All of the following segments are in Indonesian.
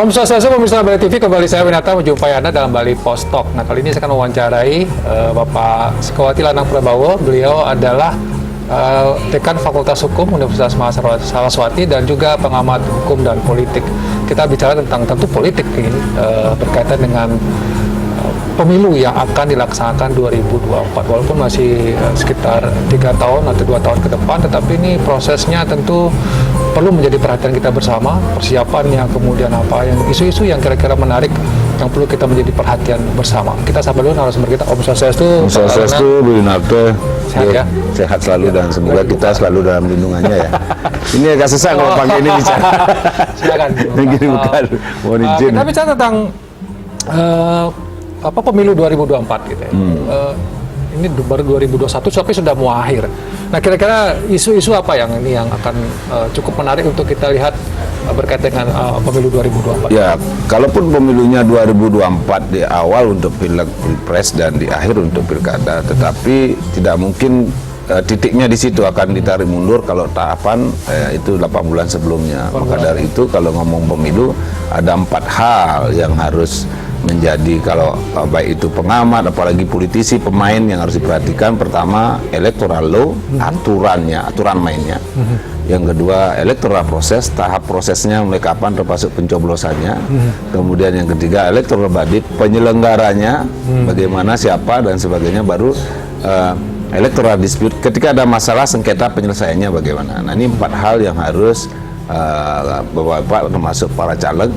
Om Swastiastu, pemirsa Bali TV, kembali saya Winata menjumpai Anda dalam Bali Post Talk. Nah, kali ini saya akan mewawancarai Bapak Sikowati Lanang Prabowo. Beliau adalah Dekan Fakultas Hukum Universitas Mahasiswa Saraswati dan juga pengamat hukum dan politik. Kita bicara tentang tentu politik ini berkaitan dengan pemilu yang akan dilaksanakan 2024, walaupun masih sekitar 3 tahun atau 2 tahun ke depan, tetapi ini prosesnya tentu perlu menjadi perhatian kita bersama, persiapannya, kemudian apa yang isu-isu yang kira-kira menarik yang perlu kita menjadi perhatian bersama. Kita sapa dulu narasumber kita, Om Swastiastu. Om Swastiastu, Bu Yunarto. Sehat ya? Sehat selalu dan semoga kita selalu dalam lindungannya ya. Ini agak susah kalau pakai ini bicara. Silakan. Begini bukan, mohon izin. Kita bicara tentang pemilu 2024 gitu ya. Ini baru 2021 tapi sudah mau akhir. Nah, kira-kira isu-isu apa yang akan cukup menarik untuk kita lihat berkaitan dengan pemilu 2024? Ya, kalaupun pemilunya 2024 di awal untuk pilpres dan di akhir untuk pilkada, tetapi tidak mungkin titiknya di situ akan ditarik mundur kalau tahapan itu 8 bulan sebelumnya. Maka dari itu kalau ngomong pemilu ada 4 hal yang harus menjadi, kalau baik itu pengamat apalagi politisi, pemain yang harus diperhatikan. Pertama, electoral law, aturan mainnya. Yang kedua, electoral proses, tahap prosesnya mulai kapan termasuk pencoblosannya. Kemudian yang ketiga, electoral body, penyelenggaranya, bagaimana, siapa dan sebagainya. Baru electoral dispute, ketika ada masalah sengketa penyelesaiannya bagaimana. Nah, ini 4 hal yang harus Bapak-bapak termasuk para caleg,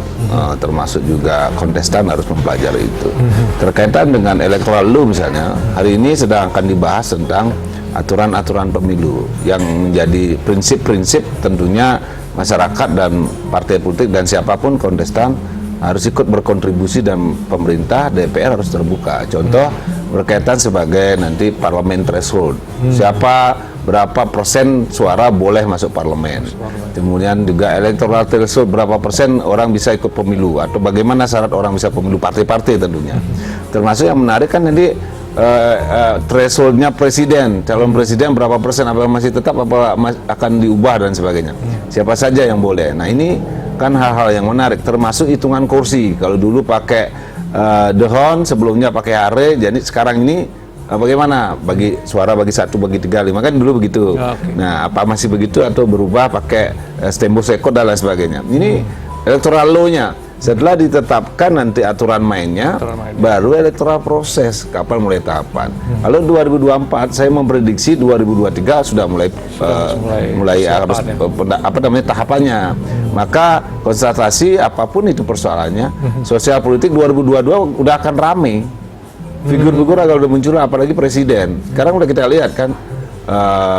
termasuk juga kontestan harus mempelajari itu. Terkaitan dengan electoral law misalnya, hari ini sedang akan dibahas tentang aturan-aturan pemilu yang menjadi prinsip-prinsip tentunya masyarakat dan partai politik dan siapapun kontestan harus ikut berkontribusi dan pemerintah, DPR harus terbuka. Contoh berkaitan sebagai nanti parlemen threshold. Siapa berapa persen suara boleh masuk parlemen. Kemudian juga electoral threshold, berapa persen orang bisa ikut pemilu, atau bagaimana syarat orang bisa pemilu, partai-partai tentunya. Termasuk yang menarik kan nanti thresholdnya presiden, calon presiden berapa persen, apa masih tetap, apa akan diubah dan sebagainya. Siapa saja yang boleh. Nah, ini kan hal-hal yang menarik, termasuk hitungan kursi. Kalau dulu pakai dehon, sebelumnya pakai hare, jadi sekarang ini bagaimana bagi suara bagi 1, bagi 3, 5 kan dulu begitu. Nah, apa masih begitu atau berubah pakai stembus ekor dan lain sebagainya. Ini electoral law-nya. Setelah ditetapkan nanti aturan mainnya, baru electoral proses kapan mulai tahapan. Lalu 2024 saya memprediksi 2023 sudah mulai harus tahapannya. Maka konsentrasi apapun itu persoalannya, sosial politik 2022 udah akan rame. Figur-figur agak udah muncul, apalagi presiden. Sekarang udah kita lihat kan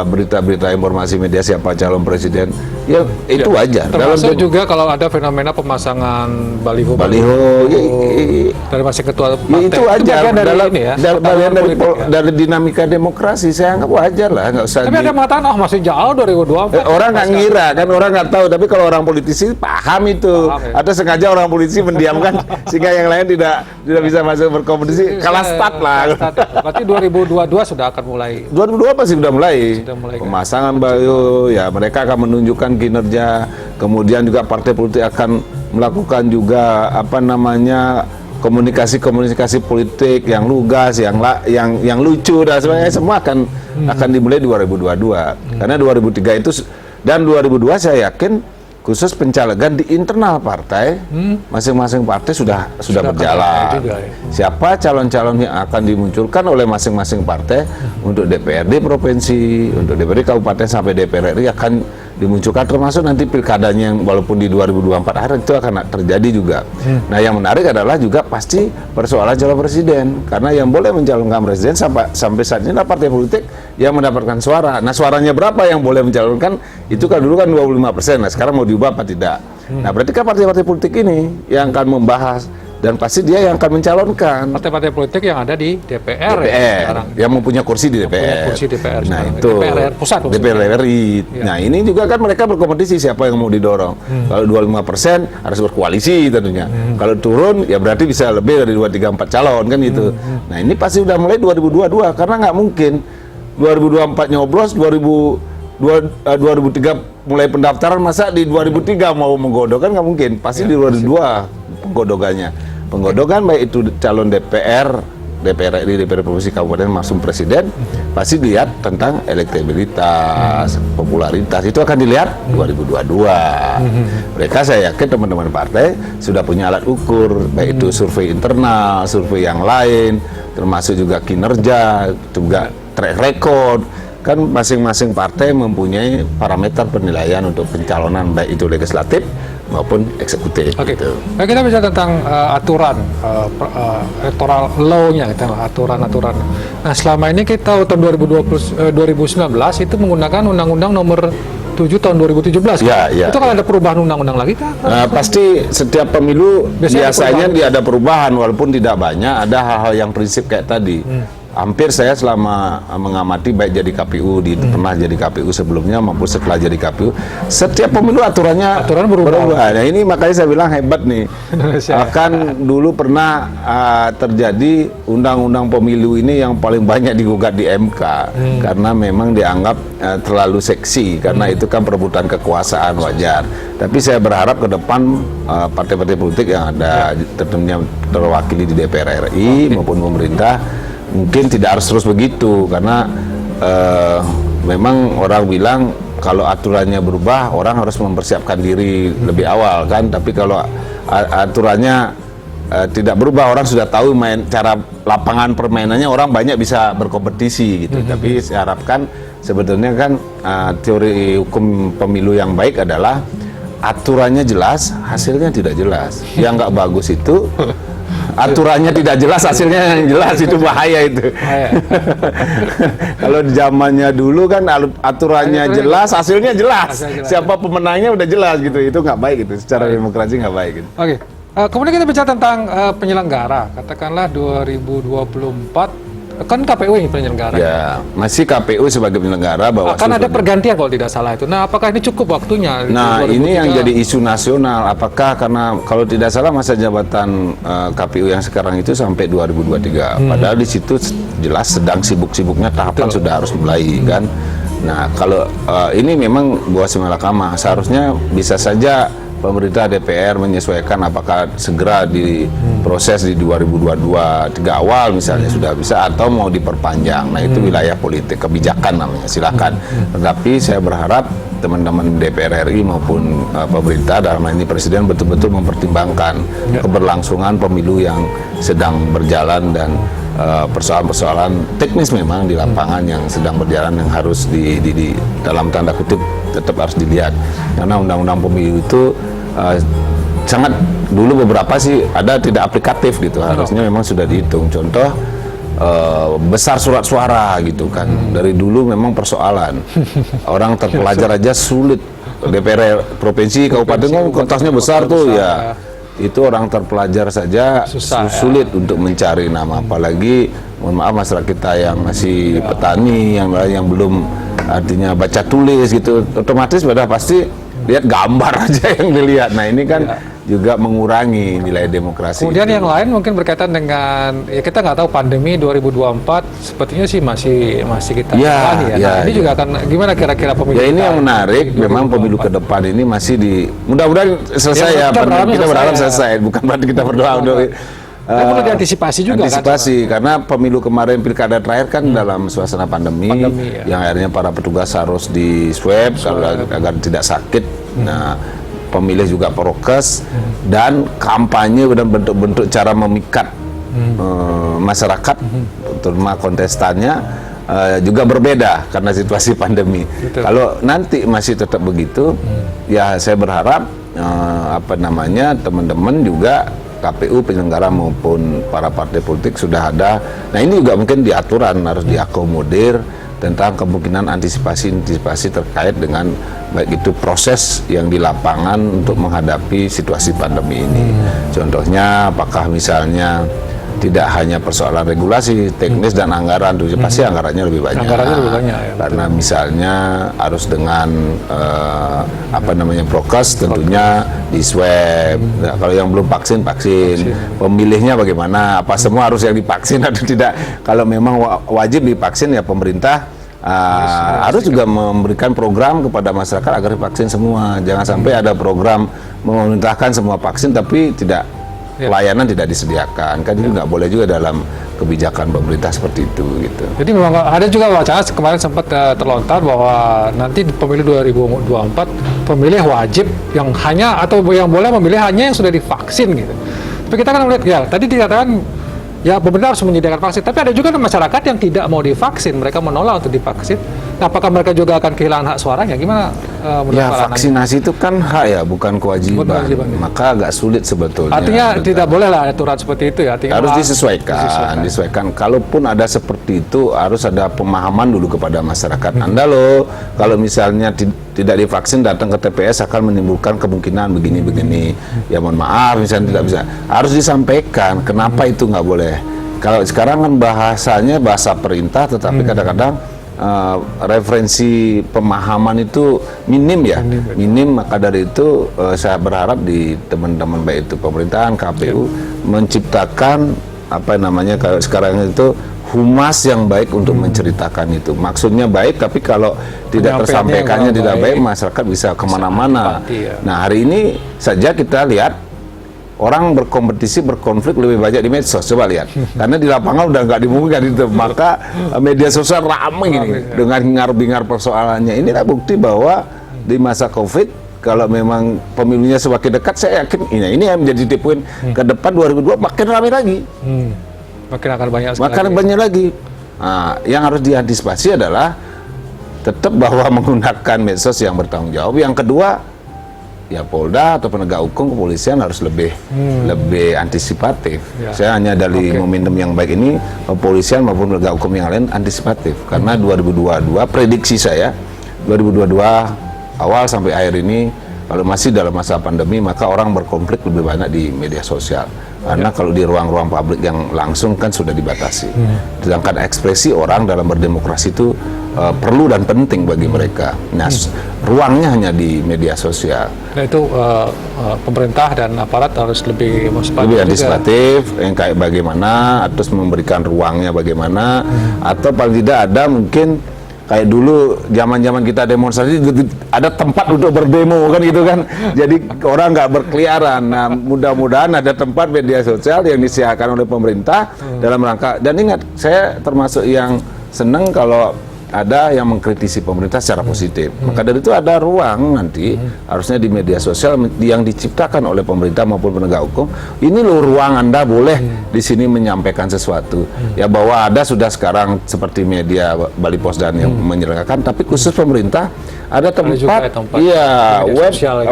berita-berita informasi media siapa calon presiden, ya itu wajar. Termasuk juga kalau ada fenomena pemasangan baliho dari masing ketua partai. Itu wajar dari dari dinamika demokrasi. Saya anggap wajar lah, nggak usah. Tapi ada mengatakan masih jauh 2024. Orang nggak ngira kan, orang nggak tahu. Tapi kalau orang politisi paham itu. Atau sengaja orang politisi mendiamkan sehingga yang lain tidak bisa masuk berkompetisi, kalah start lah. Berarti 2022 sudah akan mulai. 2022 pasti sudah mulai kan? pemasangan baliho, ya mereka akan menunjukkan kinerja. Kemudian juga partai politik akan melakukan juga komunikasi politik yang lugas, yang lucu dan sebagainya. Semua akan dimulai 2022. Karena 2003 itu dan 2002 saya yakin khusus pencalegan di internal partai, masing-masing partai sudah berjalan. Siapa calon-calon yang akan dimunculkan oleh masing-masing partai untuk DPRD provinsi, untuk DPRD kabupaten sampai DPR RI akan dimunculkan, termasuk nanti pilkadanya yang walaupun di 2024 akhir itu akan terjadi juga. Nah, yang menarik adalah juga pasti persoalan calon presiden, karena yang boleh mencalonkan presiden sampai saat ini adalah partai politik yang mendapatkan suara. Nah, suaranya berapa yang boleh mencalonkan itu kan dulu kan 25%. Nah, sekarang mau diubah apa tidak? Nah, berarti kan partai-partai politik ini yang akan membahas dan pasti dia yang akan mencalonkan. Partai-partai politik yang ada di DPR, ya, sekarang. yang mempunyai kursi di DPR. Mempunyai kursi DPR Nah sekarang. itu DPR pusat maksudnya. DPR RI. Ya. Nah ini juga kan mereka berkompetisi siapa yang mau didorong. Kalau 25% harus berkoalisi tentunya. Kalau turun ya berarti bisa lebih dari 2, 3, 4 calon kan gitu. Nah ini pasti udah mulai 2022 karena nggak mungkin 2024 nyoblos, 2003 mulai pendaftaran, masa di 2003 mau menggodok kan nggak mungkin. Pasti di 2022 penggodokan baik itu calon DPR RI, DPR Provinsi, Kabupaten maupun Presiden, pasti dilihat tentang elektabilitas, popularitas, itu akan dilihat 2022. Mereka, saya yakin teman-teman partai sudah punya alat ukur, baik itu survei internal, survei yang lain, termasuk juga kinerja, juga track record. Kan masing-masing partai mempunyai parameter penilaian untuk pencalonan baik itu legislatif maupun eksekutif. Oke. Gitu. Nah, kita bisa tentang aturan electoral law-nya, aturan-aturan. Nah, selama ini kita tahun 2019 itu menggunakan Undang-Undang Nomor 7 tahun 2017. Ya, ya, itu kan ada perubahan undang-undang lagi kah? Pasti setiap pemilu biasanya dia ada perubahan walaupun tidak banyak, ada hal-hal yang prinsip kayak tadi. Hampir saya selama mengamati baik jadi KPU, pernah jadi KPU sebelumnya maupun setelah jadi KPU, setiap pemilu aturan berubah. Nah ini makanya saya bilang hebat nih. Akan dulu pernah terjadi undang-undang pemilu ini yang paling banyak digugat di MK karena memang dianggap terlalu seksi karena itu kan perebutan kekuasaan, wajar. Tapi saya berharap ke depan partai-partai politik yang ada tentunya terwakili di DPR RI maupun pemerintah mungkin tidak harus terus begitu karena memang orang bilang kalau aturannya berubah orang harus mempersiapkan diri lebih awal kan, tapi kalau aturannya tidak berubah orang sudah tahu cara lapangan permainannya, orang banyak bisa berkompetisi gitu. Tapi saya harapkan sebetulnya kan teori hukum pemilu yang baik adalah aturannya jelas, hasilnya tidak jelas. Yang nggak bagus itu aturannya tidak jelas, hasilnya yang jelas, itu bahaya itu. Kalau di zamannya dulu kan aturannya jelas, hasilnya jelas. Siapa pemenangnya udah jelas gitu. Itu nggak baik gitu. Secara demokrasi nggak baik gitu. Oke. Kemudian kita bicara tentang penyelenggara. Katakanlah 2024 kan KPU yang penyelenggara. Ya, masih KPU sebagai penyelenggara, Bawaslu. Akan ada pergantian kalau tidak salah itu. Nah, apakah ini cukup waktunya? Nah, ini yang jadi isu nasional. Apakah karena kalau tidak salah masa jabatan KPU yang sekarang itu sampai 2023. Padahal di situ jelas sedang sibuk-sibuknya tahapan sudah harus mulai kan. Nah, kalau ini memang buah simalakama. Seharusnya bisa saja pemerintah DPR menyesuaikan apakah segera diproses di 2022 3 awal misalnya sudah bisa atau mau diperpanjang. Nah itu wilayah politik, kebijakan namanya, silakan. Tetapi saya berharap teman-teman DPR RI maupun pemerintah dalam hal ini Presiden betul-betul mempertimbangkan keberlangsungan pemilu yang sedang berjalan dan persoalan-persoalan teknis memang di lapangan yang sedang berjalan yang harus di dalam tanda kutip tetap harus dilihat karena undang-undang pemilu itu sangat dulu beberapa sih ada tidak aplikatif gitu, harusnya memang sudah dihitung. Contoh besar surat suara gitu kan, dari dulu memang persoalan orang terpelajar aja sulit. DPR provinsi kabupaten kertasnya besar tuh ya, itu orang terpelajar saja sulit untuk mencari nama, apalagi mohon maaf masyarakat kita yang masih petani yang belum artinya baca tulis gitu, otomatis pada pasti lihat gambar aja yang dilihat. Nah ini kan juga mengurangi nilai demokrasi. Kemudian yang lain mungkin berkaitan dengan ya kita nggak tahu pandemi 2024 sepertinya sih masih kita jalani ya. Nah, ini juga akan gimana kira-kira pemilu? Ya ini yang menarik, memang pemilu ke depan ini masih mudah-mudahan selesai ya. Kita berharap selesai, bukan berarti kita berdoa untuk. Perlu diantisipasi juga karena pemilu kemarin pilkada terakhir kan dalam suasana pandemi yang akhirnya para petugas harus di swab agar tidak sakit. Nah, pemilih juga prokes dan kampanye dan bentuk-bentuk cara memikat masyarakat terutama kontestannya juga berbeda karena situasi pandemi. Kalau nanti masih tetap begitu, ya saya berharap teman-teman juga KPU penyelenggara maupun para partai politik sudah ada. Nah ini juga mungkin di aturan harus diakomodir tentang kemungkinan antisipasi terkait dengan baik itu proses yang di lapangan untuk menghadapi situasi pandemi ini. Contohnya apakah misalnya tidak hanya persoalan regulasi, teknis dan anggaran, itu pasti anggarannya lebih banyak. Anggarannya lebih banyak ya. Karena misalnya harus dengan prokes tentunya di swab. Nah, kalau yang belum vaksin, pemilihnya bagaimana? Apa semua harus yang divaksin atau tidak? Kalau memang wajib divaksin ya pemerintah harus juga memberikan program kepada masyarakat agar divaksin semua. Jangan sampai ada program memerintahkan semua vaksin tapi tidak pelayanan tidak disediakan, kan itu nggak boleh juga dalam kebijakan pemerintah seperti itu gitu. Jadi memang ada juga wacana kemarin sempat terlontar bahwa nanti di pemilu 2024 pemilih wajib yang hanya atau yang boleh memilih hanya yang sudah divaksin gitu. Tapi kita kan melihat ya tadi dikatakan ya pemerintah harus menyediakan vaksin, tapi ada juga masyarakat yang tidak mau divaksin, mereka menolak untuk divaksin. Nah, apakah mereka juga akan kehilangan hak suaranya? Gimana? Ya vaksinasi itu kan hak ya, bukan kewajiban. Maka agak sulit sebetulnya. Artinya tidak boleh lah aturan seperti itu ya. Harus disesuaikan. Kalaupun ada seperti itu harus ada pemahaman dulu kepada masyarakat. Anda loh, kalau misalnya tidak divaksin datang ke TPS akan menimbulkan kemungkinan begini-begini. Ya mohon maaf, misalnya tidak bisa. Harus disampaikan kenapa itu nggak boleh. Kalau sekarang kan bahasanya bahasa perintah, tetapi kadang-kadang referensi pemahaman itu minim. Maka dari itu saya berharap di teman-teman baik itu pemerintahan, KPU menciptakan kalau sekarang itu humas yang baik untuk menceritakan itu. Maksudnya baik, tapi kalau tidak tersampaikannya tidak baik, masyarakat bisa kemana-mana. Nah, hari ini saja kita lihat orang berkompetisi, berkonflik lebih banyak di medsos. Coba lihat, karena di lapangan udah nggak dimungkinkan itu. Maka media sosial ramai gini dengan hingar-bingar persoalannya. Inilah bukti bahwa di masa COVID, kalau memang pemilunya semakin dekat, saya yakin ini yang menjadi titik poin ke depan 2002 makin ramai lagi. Makin akan banyak. Banyak lagi. Nah, yang harus diantisipasi adalah tetap bahwa menggunakan medsos yang bertanggung jawab. Yang kedua, ya Polda atau penegak hukum, kepolisian harus lebih antisipatif. Saya hanya dari momentum yang baik ini, kepolisian maupun penegak hukum yang lain antisipatif. Karena 2022 prediksi saya 2022 awal sampai akhir ini kalau masih dalam masa pandemi, maka orang berkonflik lebih banyak di media sosial. Karena kalau di ruang-ruang publik yang langsung kan sudah dibatasi. Sedangkan ekspresi orang dalam berdemokrasi itu perlu dan penting bagi mereka. Nah, ruangnya hanya di media sosial. Nah, itu pemerintah dan aparat harus lebih antisipatif, yang kayak bagaimana, terus memberikan ruangnya bagaimana, atau paling tidak ada mungkin kayak dulu zaman-zaman kita demonstrasi ada tempat untuk berdemo kan gitu kan, jadi orang nggak berkeliaran. Nah, mudah-mudahan ada tempat media sosial yang disediakan oleh pemerintah dalam rangka, dan ingat, saya termasuk yang senang kalau ada yang mengkritisi pemerintah secara positif. Maka dari itu ada ruang nanti harusnya di media sosial yang diciptakan oleh pemerintah maupun penegak hukum. Ini loh ruang Anda boleh di sini menyampaikan sesuatu. Ya bahwa ada sudah sekarang seperti media Bali Pos dan yang menyelenggarakan, tapi khusus pemerintah ada tempat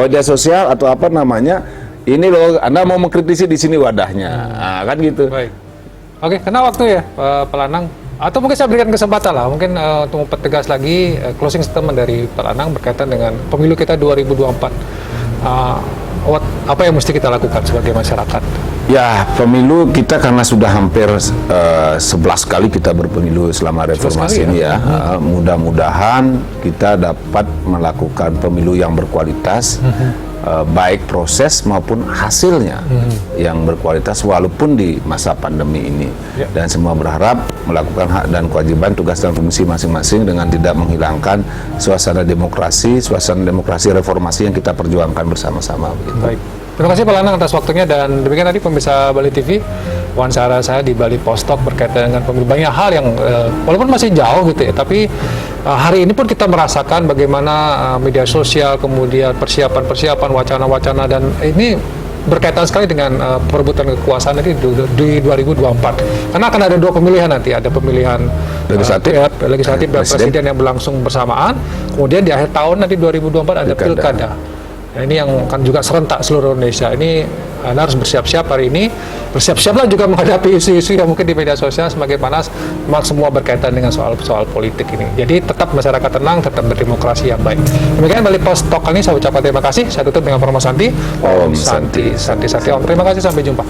media sosial atau apa namanya. Ini loh Anda mau mengkritisi di sini wadahnya. Nah, kan gitu. Baik. Oke, karena waktu ya Pak Lanang. Atau mungkin saya berikan kesempatan lah, mungkin untuk mempertegas lagi closing statement dari Pak Lanang berkaitan dengan pemilu kita 2024. Apa yang mesti kita lakukan sebagai masyarakat? Ya, pemilu kita karena sudah hampir 11 kali kita berpemilu selama reformasi ini ya. Mudah-mudahan kita dapat melakukan pemilu yang berkualitas. Baik proses maupun hasilnya yang berkualitas walaupun di masa pandemi ini. Dan semua berharap melakukan hak dan kewajiban, tugas dan fungsi masing-masing dengan tidak menghilangkan suasana demokrasi reformasi yang kita perjuangkan bersama-sama. Baik. Terima kasih Pak Lanang atas waktunya, dan demikian tadi pemirsa Bali TV wawancara saya di Bali Post Talk berkaitan dengan pemilu. Banyak hal yang walaupun masih jauh gitu ya, tapi hari ini pun kita merasakan bagaimana media sosial, kemudian persiapan wacana-wacana, dan ini berkaitan sekali dengan perebutan kekuasaan nanti di 2024. Karena akan ada dua pemilihan nanti, ada pemilihan legislatif dan presiden yang berlangsung bersamaan. Kemudian di akhir tahun nanti 2024 ada pilkada. Nah, ini yang akan juga serentak seluruh Indonesia. Ini Anda harus bersiap-siap hari ini. Bersiap-siaplah juga menghadapi isu-isu yang mungkin di media sosial semakin panas. Memang semua berkaitan dengan soal politik ini. Jadi tetap masyarakat tenang, tetap berdemokrasi yang baik. Demikian Bali Post Talk kali ini saya ucapkan terima kasih. Saya tutup dengan Promo Santi. Om Santi. Santi Om. Terima kasih, sampai jumpa.